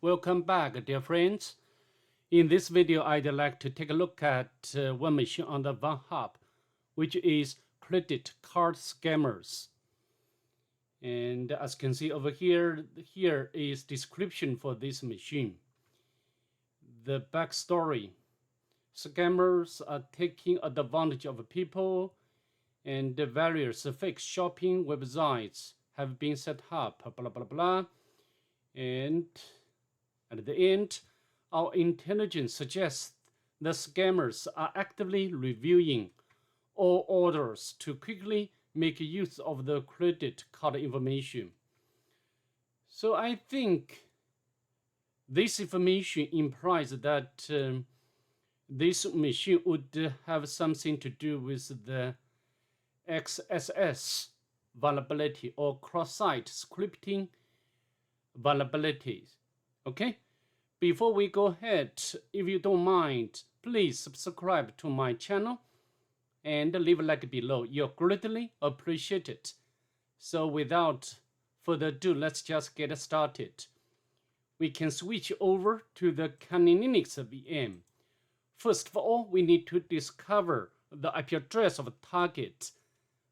Welcome back, dear friends. In this video, I'd like to take a look at one machine on the Van Hub, which is credit card scammers. And as you can see over here, here is description for this machine. The backstory: scammers are taking advantage of people, and the various fake shopping websites have been set up, blah blah blah. And at the end, our intelligence suggests the scammers are actively reviewing all orders to quickly make use of the credit card information. So I think this information implies that this machine would have something to do with the XSS vulnerability or cross-site scripting vulnerabilities. Okay? Before we go ahead, if you don't mind, please subscribe to my channel and leave a like below. You're greatly appreciated. So without further ado, let's just get started. We can switch over to the Kali Linux VM. First of all, we need to discover the IP address of a target.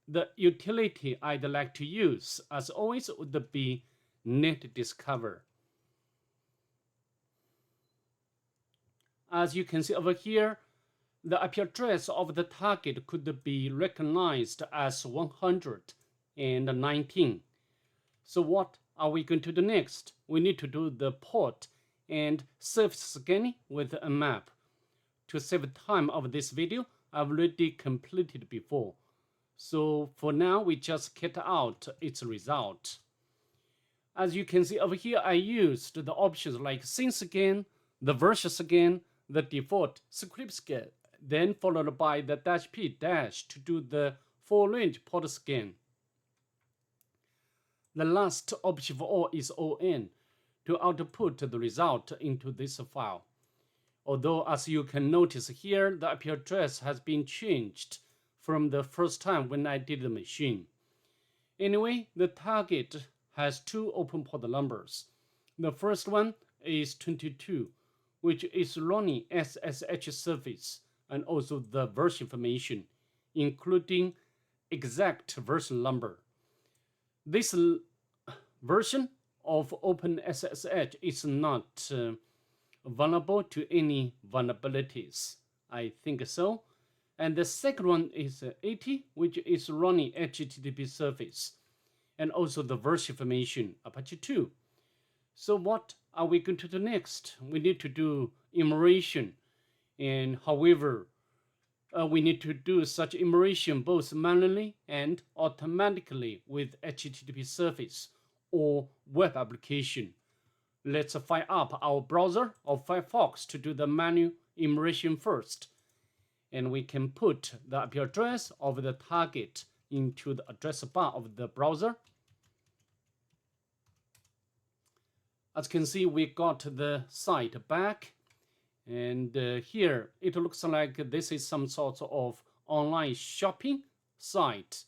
The utility I'd like to use, as always, would be netdiscover. As you can see over here, the IP address of the target could be recognized as 119. So what are we going to do next? We need to do the port and surface scanning with a map. To save time of this video, I've already completed before. So for now, we just get out its result. As you can see over here, I used the options like scene scan, the version scan, the default script scan, then followed by the -p to do the full range port scan. The last option for all is ON to output the result into this file. Although, as you can notice here, the IP address has been changed from the first time when I did the machine. Anyway, the target has two open port numbers. The first one is 22, which is running SSH service and also the version information, including exact version number. This version of OpenSSH is not vulnerable to any vulnerabilities. I think so. And the second one is 80, which is running HTTP service, and also the version information, Apache 2. So what are we going to do next? We need to do immersion, and however, we need to do such immersion both manually and automatically with HTTP service or web application. Let's fire up our browser or Firefox to do the manual immersion first. And we can put the IP address of the target into the address bar of the browser. As you can see, we got the site back. And here it looks like this is some sort of online shopping site.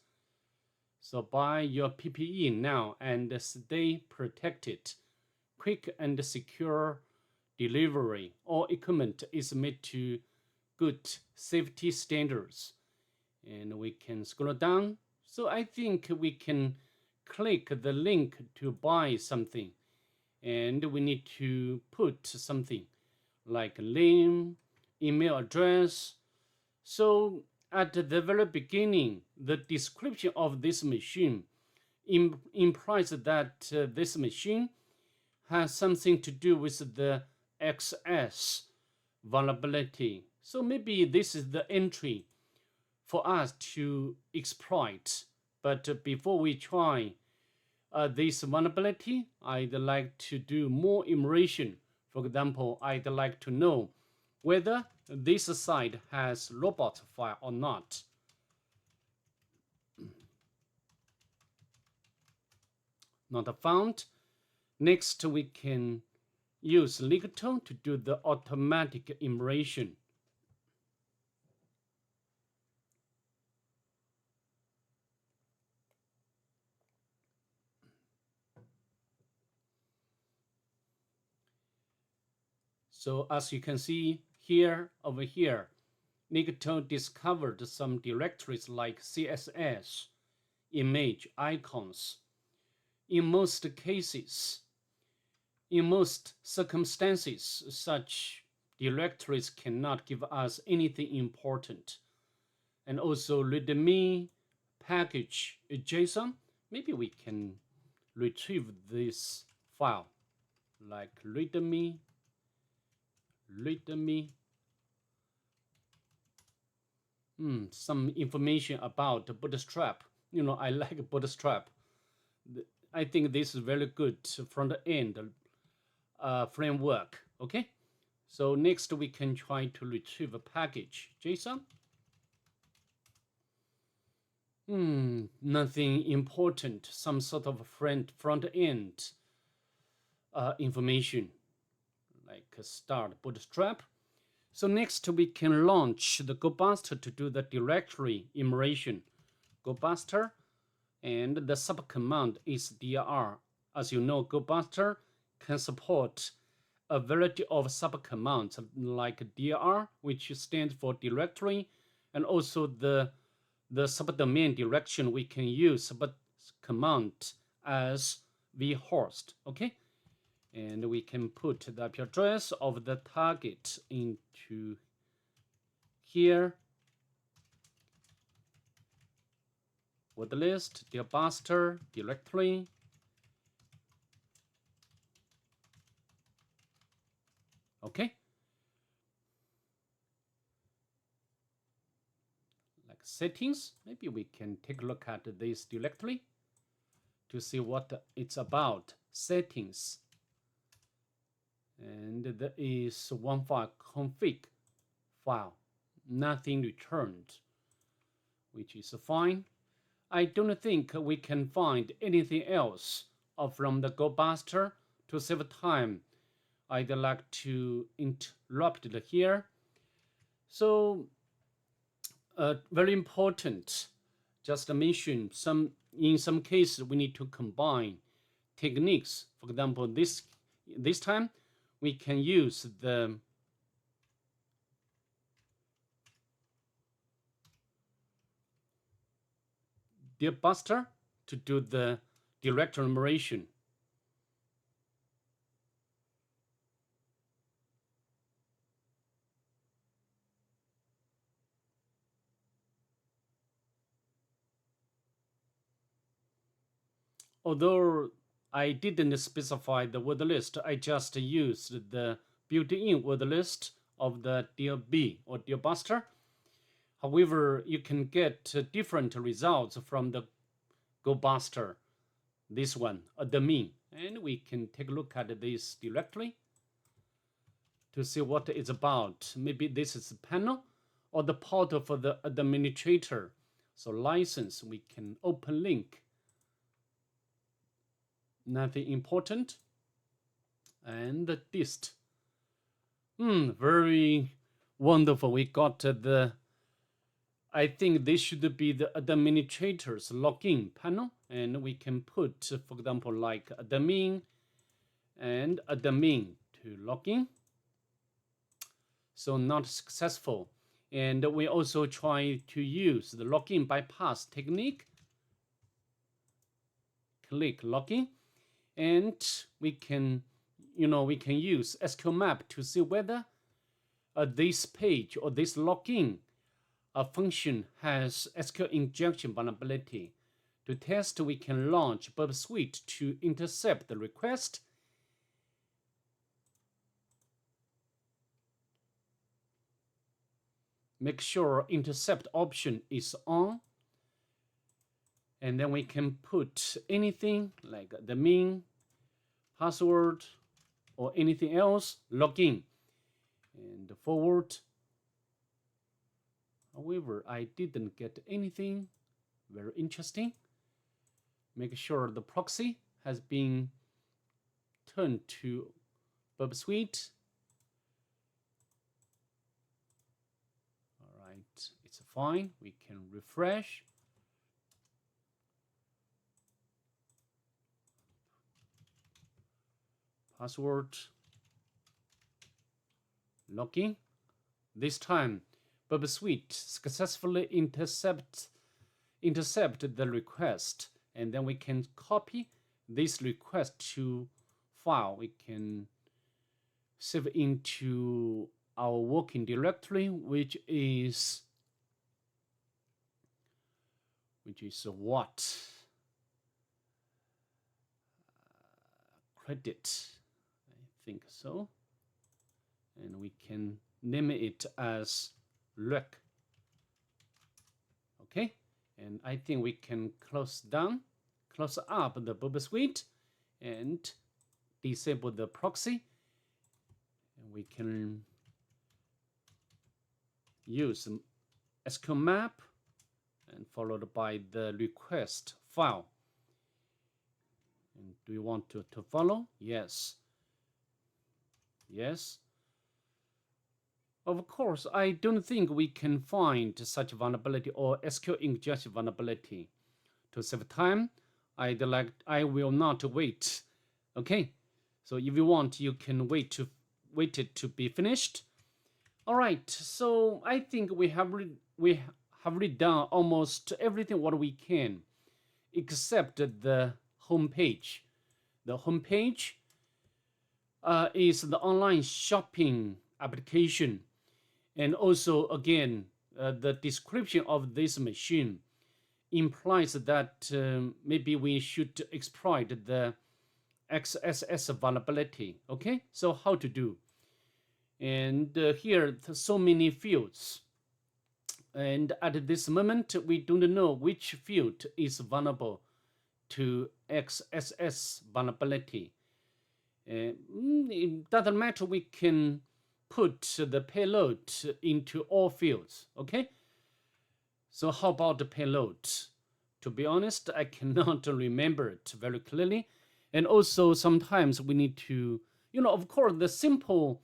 So buy your PPE now and stay protected. Quick and secure delivery. All equipment is made to good safety standards. And we can scroll down. So I think we can click the link to buy something. And we need to put something like name, email address. So at the very beginning, the description of this machine implies that this machine has something to do with the XS vulnerability. So maybe this is the entry for us to exploit. But before we try this vulnerability, I'd like to do more immersion. For example, I'd like to know whether this site has robot file or not. Not found. Next, we can use Linkton to do the automatic immersion. So as you can see here, over here, Nikto discovered some directories like CSS, image, icons. In most cases, in most circumstances, such directories cannot give us anything important. And also readme package JSON, maybe we can retrieve this file like readme some information about Bootstrap. I like Bootstrap. I think this is very good front end framework. Okay, so next we can try to retrieve a package JSON. Nothing important. Some sort of front end information like start Bootstrap. So next we can launch the GoBuster to do the directory enumeration. GoBuster, and the subcommand is dir. As you know, GoBuster can support a variety of subcommands like dir, which stands for directory, and also the subdomain direction we can use subcommand as vhost. Okay, and we can put the IP address of the target into here. Word list, GoBuster directory. Okay. Like settings, maybe we can take a look at this directory to see what it's about. Settings. And there is one file, config file. Nothing returned, which is fine. I don't think we can find anything else from the GoBuster. To save time, I'd like to interrupt it here. So, very important, just to mention in some cases we need to combine techniques. For example, this time we can use the GoBuster to do the directory enumeration. Although I didn't specify the word list, I just used the built-in word list of the DLB or GoBuster. However, you can get different results from the GoBuster. This one, admin, and we can take a look at this directly to see what it's about. Maybe this is the panel or the portal for the administrator. So license, we can open link. Nothing important. And the dist. Very wonderful. We got I think this should be the administrator's login panel, and we can put, for example, like admin and admin to login. So not successful. And we also try to use the login bypass technique. Click login, and we can use SQL map to see whether this page or this login function has SQL injection vulnerability. To test, we can launch Burp Suite to intercept the request. Make sure intercept option is on. And then we can put anything like the admin, password, or anything else, login, and forward. However, I didn't get anything very interesting. Make sure the proxy has been turned to Burp Suite. All right, it's fine. We can refresh. Password. login. This time, Burp Suite successfully intercept the request, and then we can copy this request to file. We can save into our working directory, which is what? Credit, I think so. And we can name it as rec. Okay, and I think we can close up the Burp Suite and disable the proxy. And we can use SQL map and followed by the request file. And do you want to follow? Yes. Yes. Of course, I don't think we can find such vulnerability or SQL injection vulnerability. To save time, I will not wait. Okay, so if you want, you can wait it to be finished. All right, so I think we have done almost everything what we can, except the home page. The home page is the online shopping application. And also, again, the description of this machine implies that maybe we should exploit the XSS vulnerability. Okay, so how to do? And here, so many fields. And at this moment, we don't know which field is vulnerable to XSS vulnerability. It doesn't matter, we can put the payload into all fields, okay? So how about the payload? To be honest, I cannot remember it very clearly. And also sometimes we need to, of course, the simple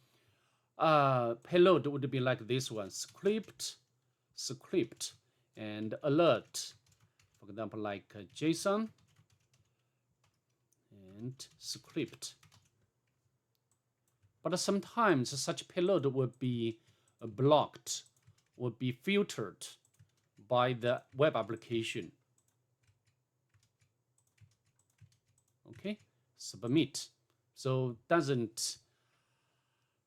payload would be like this one, script, and alert. For example, like JSON and script. But sometimes such payload will be blocked, will be filtered by the web application. Okay, submit. So doesn't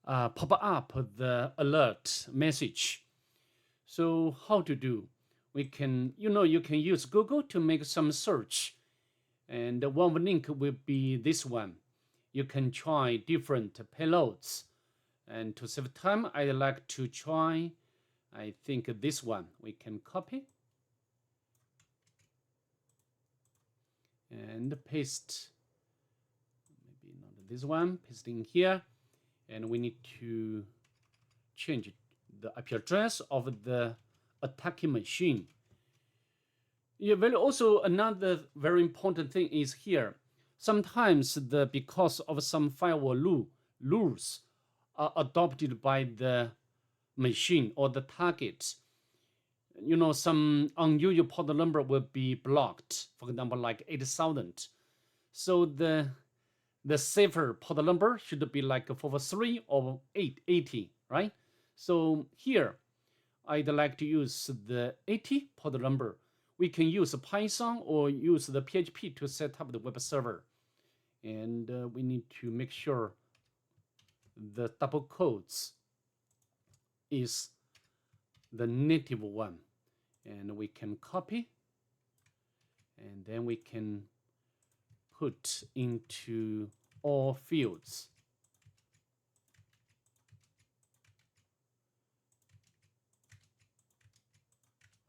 pop up the alert message. So how to do? We can, you can use Google to make some search. And one link will be this one. You can try different payloads. And to save time, I like to try, I think this one. We can copy and paste. Maybe not this one, paste in here. And we need to change the IP address of the attacking machine. Yeah, also another very important thing is here. Sometimes because of some firewall rules are adopted by the machine or the target, some unusual port number will be blocked. For example, like 8,000. So the safer port number should be like 443 or 880, right? So here, I'd like to use the 80 port number. We can use Python or use the PHP to set up the web server. And we need to make sure the double quotes is the native one. And we can copy. And then we can put into all fields.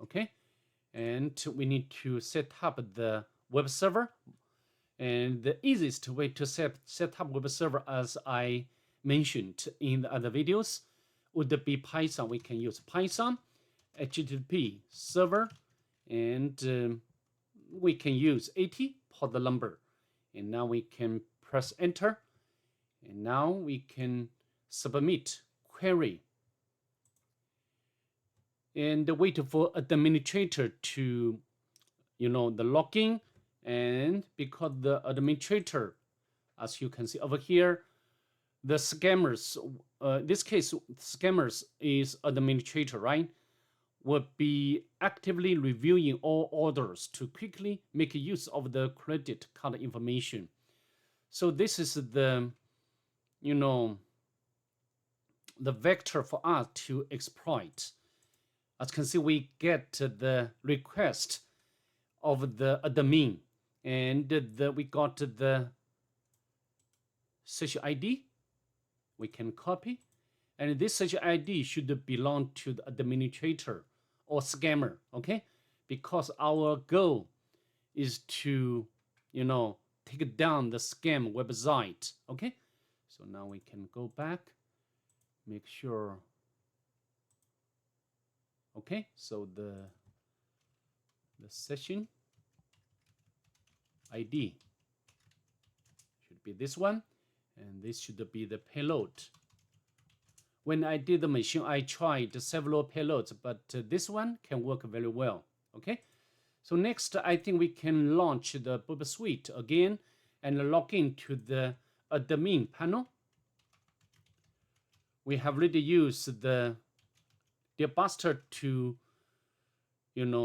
Okay. And we need to set up the web server. And the easiest way to set up web server, as I mentioned in the other videos, would be Python. We can use Python, HTTP server, and we can use 80 port number. And now we can press enter. And now we can submit query. And wait for administrator to, the login. And because the administrator, as you can see over here, the scammers, this case, scammers is administrator, right? Will be actively reviewing all orders to quickly make use of the credit card information. So this is the, you know, the vector for us to exploit. As you can see, we get the request of the admin, and we got the session ID. We can copy, and this session ID should belong to the administrator or scammer, okay? Because our goal is to, take down the scam website, okay? So now we can go back, make sure, okay? So the session ID should be this one, and this should be the payload. When I did the machine, I tried several payloads, but this one can work very well, okay? So next, I think we can launch the Burp Suite again and log into the admin panel. We have already used the Debuster to,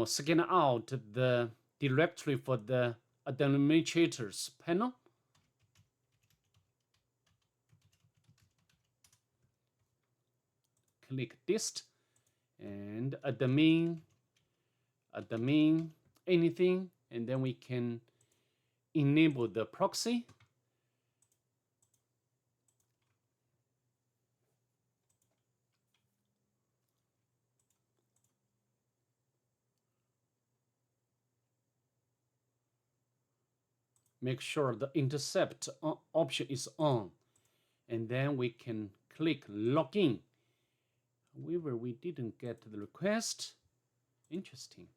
scan out the directory for the administrators panel. Click dist and admin, anything, and then we can enable the proxy. Make sure the intercept option is on, and then we can click login. However, we didn't get the request. Interesting.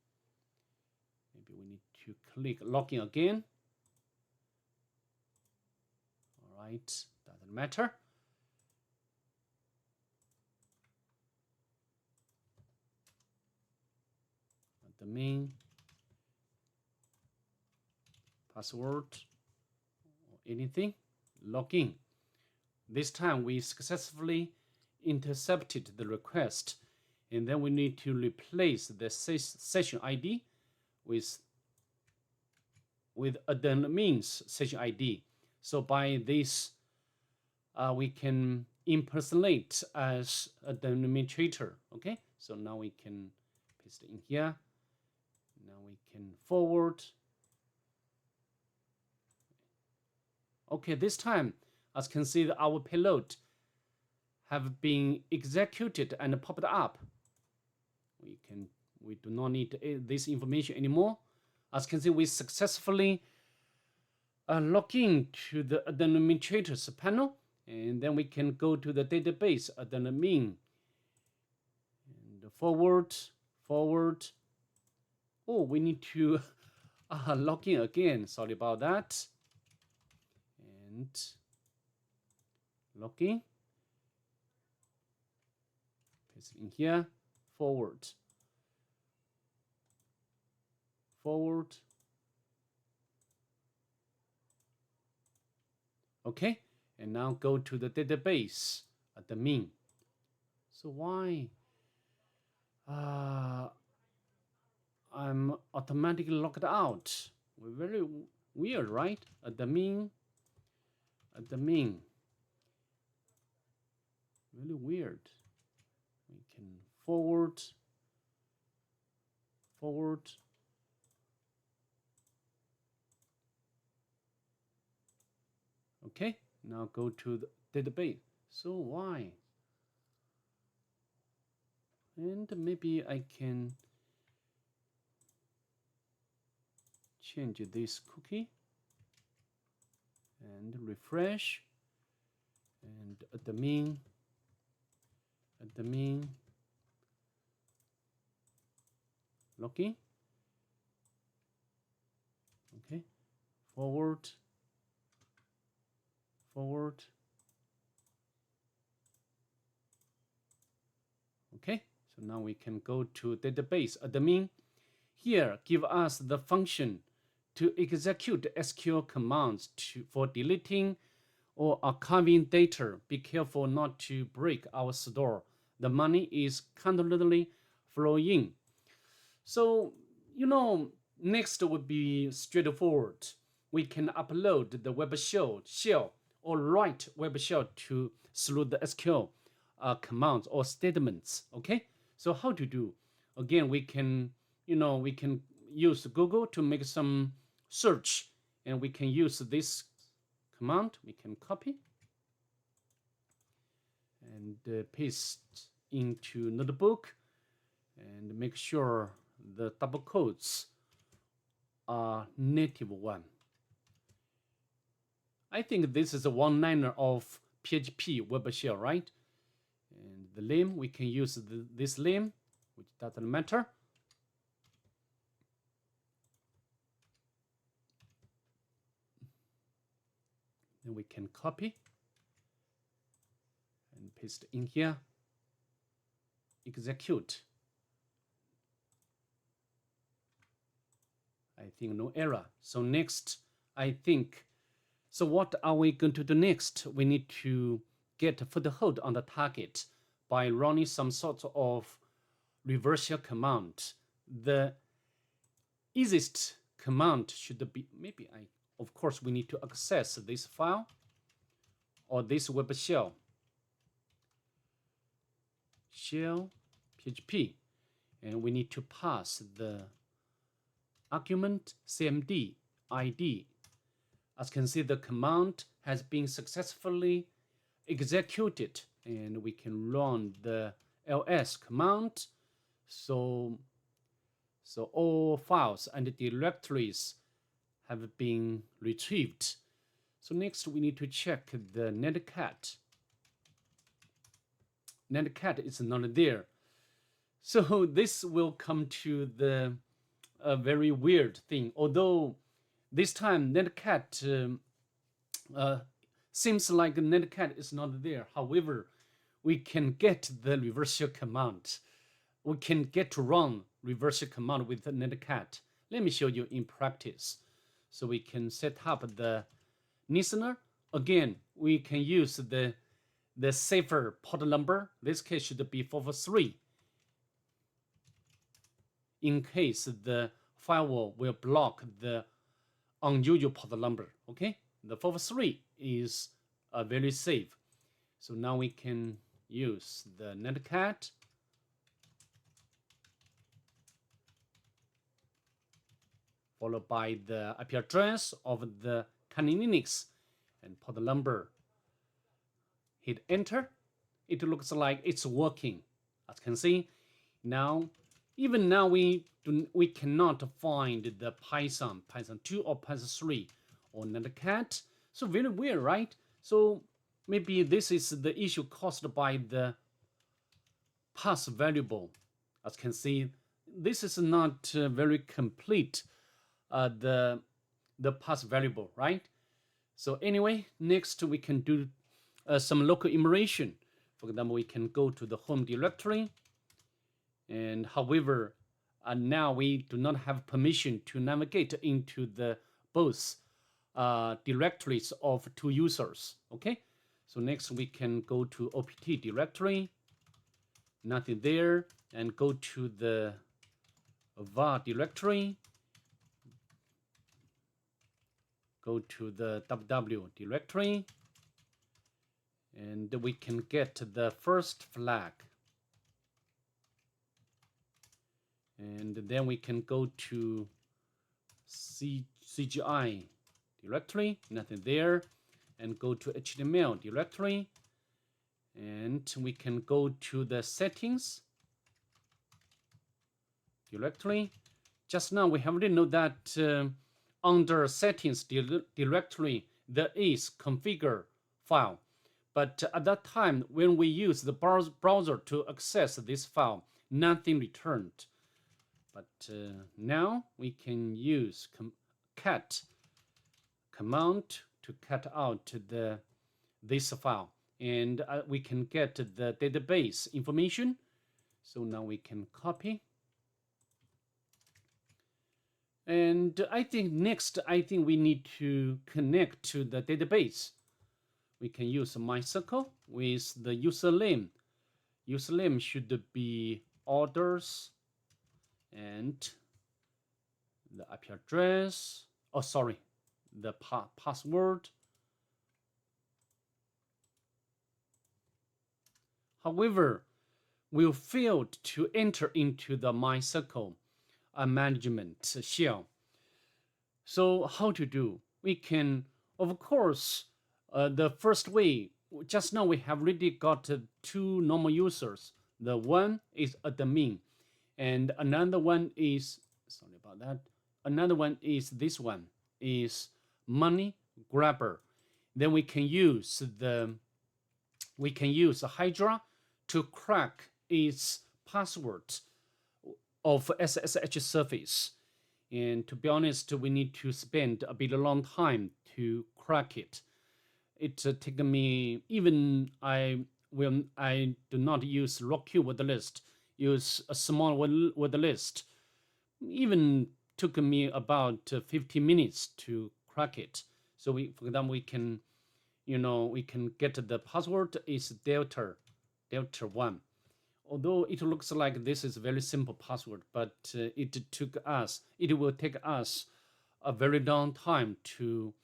Maybe we need to click login again. All right, doesn't matter. Admin, password, or anything, login. This time we successfully intercepted the request, and then we need to replace the session ID with admin's session ID. So by this, we can impersonate as an administrator. Okay, so now we can paste it in here. Now we can forward. Okay, this time, as you can see, our payload have been executed and popped up. We do not need this information anymore. As you can see, we successfully log in to the administrators panel, and then we can go to the database admin and forward. Oh, we need to log in again. Sorry about that. And log in. Paste in here. Forward. Okay, and now go to the database admin. So why I'm automatically logged out? Very weird, right? Admin. Really weird. We can forward. Okay, now go to the database. So why? And maybe I can change this cookie and refresh, and admin login. Okay, forward. Okay, so now we can go to database admin. Here, give us the function to execute SQL commands for deleting or archiving data. Be careful not to break our store. The money is constantly flowing in. So, next would be straightforward. We can upload the web shell or write web shell to through the SQL commands or statements. Okay, so how to do? Again, we can use Google to make some search, and we can use this command. We can copy and paste into notebook, and make sure the double quotes are native one. I think this is a one-liner of PHP web shell, right? And the name, we can use this name, which doesn't matter. Then we can copy and paste in here. Execute. I think no error. So next, I think, so what are we going to do next? We need to get a foothold on the target by running some sort of reversal command. The easiest command should be, of course, we need to access this file or this web shell PHP, and we need to pass the argument cmd id. As you can see, the command has been successfully executed, and we can run the ls command. So all files and directories have been retrieved. So next we need to check the netcat. Netcat is not there. So this will come to the very weird thing. Although this time netcat seems like netcat is not there. However, we can get the reversal command. We can get to run reversal command with the netcat. Let me show you in practice. So we can set up the listener. Again, we can use the safer port number. This case should be 443. In case the firewall will block the unusual port number. Okay, the 443 is very safe. So now we can use the netcat. Followed by the IP address of the Kali Linux and port number. Hit enter. It looks like it's working. As you can see, even now we cannot find the Python 2 or Python 3 or netcat. So very weird, right? So maybe this is the issue caused by the pass variable. As you can see, this is not very complete. The pass variable, right? So anyway, next we can do some local enumeration. For example, we can go to the home directory, and however, now we do not have permission to navigate into the both directories of two users. Okay, so next we can go to opt directory, nothing there, and go to the var directory. Go to the www directory, and we can get the first flag. And then we can go to CGI directory, nothing there, and go to HTML directory, and we can go to the settings directory. Just now we already know that under settings directory there is configure file, but at that time when we use the browser to access this file, nothing returned. But now we can use cat command to cut out this file, and we can get the database information. So now we can copy. And I think next, we need to connect to the database. we can use MySQL with the username. Username should be orders and the IP address. Oh, sorry, the password. However, we failed to enter into the MySQL management shell. So how to do? We can, of course, the first way, just now we have already got two normal users. The one is admin, and another one is, sorry about that, another one is this one, is money grabber. Then we can use Hydra to crack its password of SSH service. And to be honest, we need to spend a bit long time to crack it. It took me, even when I do not use RockQ word list, use a small word list, even took me about 50 minutes to crack it. So we, for example, we can, we can get the password is Delta 1. Although it looks like this is a very simple password, but it will take us a very long time to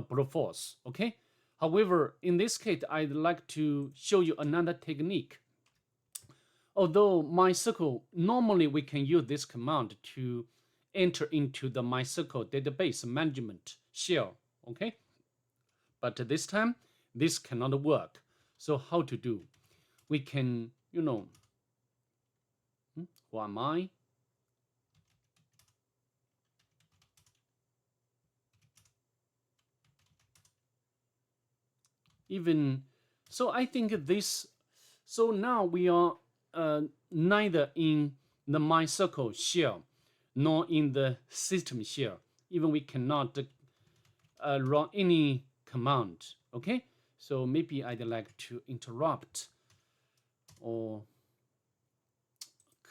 brute force, okay? However, in this case, I'd like to show you another technique. Although MySQL, normally we can use this command to enter into the MySQL database management shell, okay? But this time, this cannot work. So how to do? We can, who am I? Even so, I think this. So now we are neither in the MySQL shell nor in the system shell. Even we cannot run any command. Okay, so maybe I'd like to interrupt or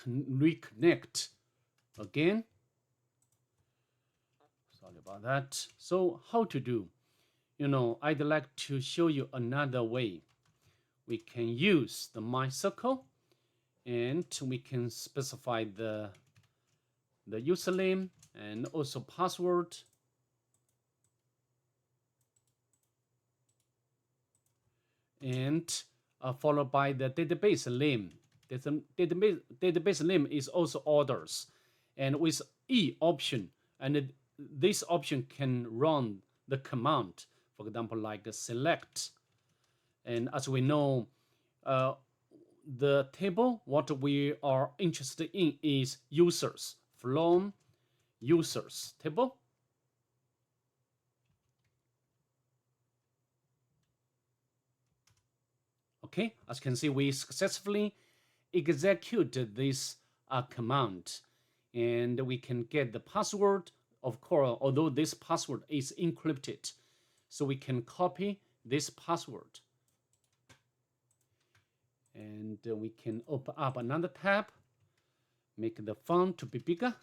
reconnect again. Sorry about that. So how to do? I'd like to show you another way. We can use the MySQL and we can specify the username and also password. And followed by the database name. The database name is also orders. And with E option, and this option can run the command, for example, like select. And as we know, the table, what we are interested in is users, from users table. Okay, as you can see, we successfully executed this command, and we can get the password, of course, although this password is encrypted. So we can copy this password. And we can open up another tab, make the font to be bigger,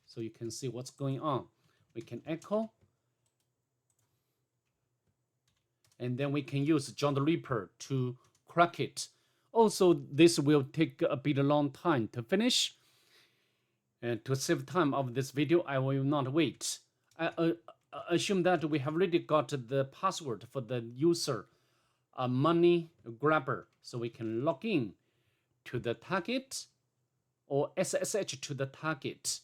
so you can see what's going on. We can echo. And then we can use John the Ripper to crack it. Also, this will take a bit long time to finish. And to save time of this video, I will not wait. I assume that we have already got the password for the user money grabber. So we can log in to the target or SSH to the target.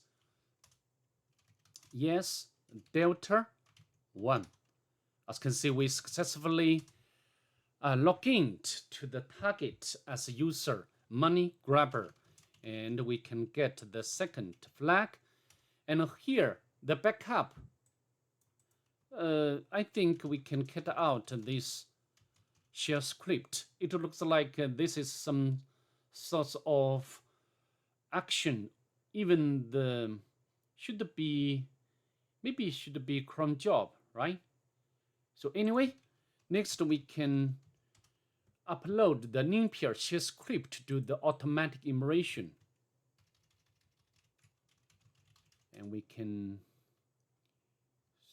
Yes, Delta 1. As you can see, we successfully log in to the target as a user money grabber. And we can get the second flag. And here, the backup. I think we can cut out this shell script. It looks like this is some sort of action. Even the should be, maybe it should be cron job, right? So anyway, next we can upload the NumPy shell script to do the automatic immersion. And we can,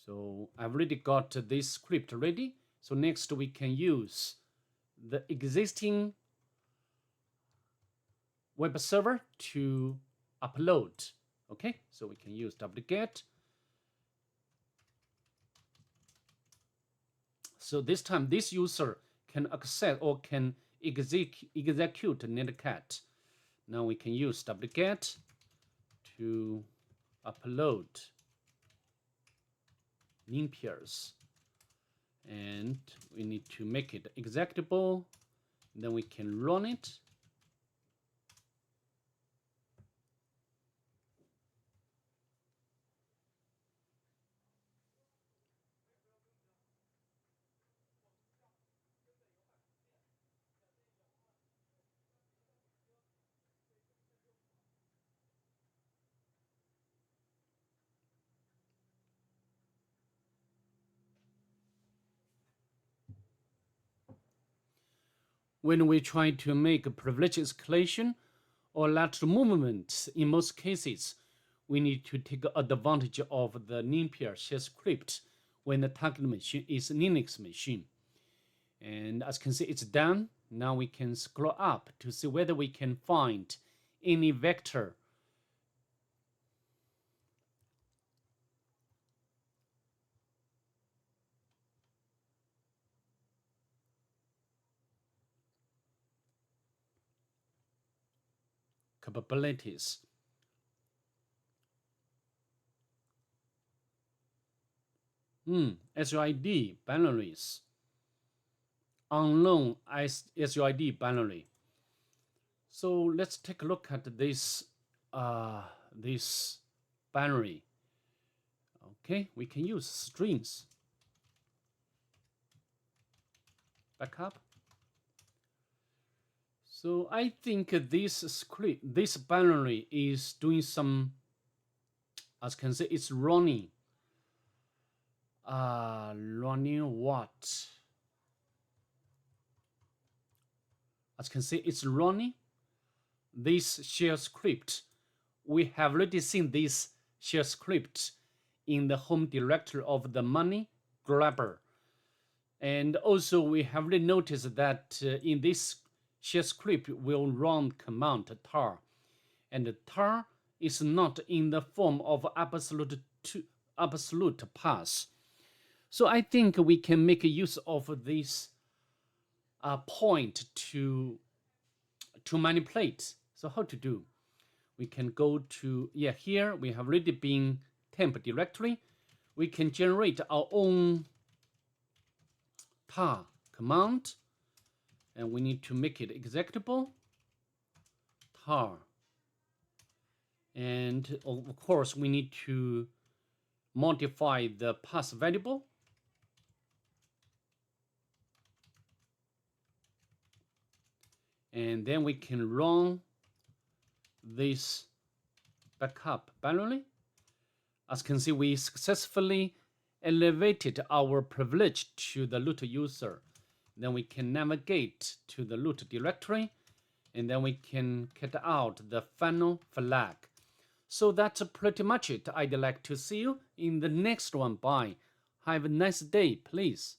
so I've already got this script ready. So next we can use the existing web server to upload. Okay, so we can use wget. So this time this user can access or can execute netcat. Now we can use wget to upload ninpairs, and we need to make it executable. Then we can run it. When we try to make a privilege escalation or lateral movement, in most cases, we need to take advantage of the ninpair shell script when the target machine is a Linux machine. And as you can see, it's done. Now we can scroll up to see whether we can find any vector. Capabilities. SUID binaries. Unknown SUID binary. So let's take a look at this this binary. Okay, we can use strings. Backup. So I think this script, this binary is doing some, as you can see, it's running. Running what? As you can see, it's running this shell script. We have already seen this shell script in the home directory of the money grabber. And also we have already noticed that in this shell script will run command tar. And tar is not in the form of absolute pass. So I think we can make use of this point to manipulate. So how to do? We can go to, here we have already been temp directory. We can generate our own tar command, and we need to make it executable. Tar. And of course, we need to modify the pass variable. And then we can run this backup binary. As you can see, we successfully elevated our privilege to the root user. Then we can navigate to the root directory, and then we can get out the final flag. So that's pretty much it. I'd like to see you in the next one. Bye. Have a nice day, please.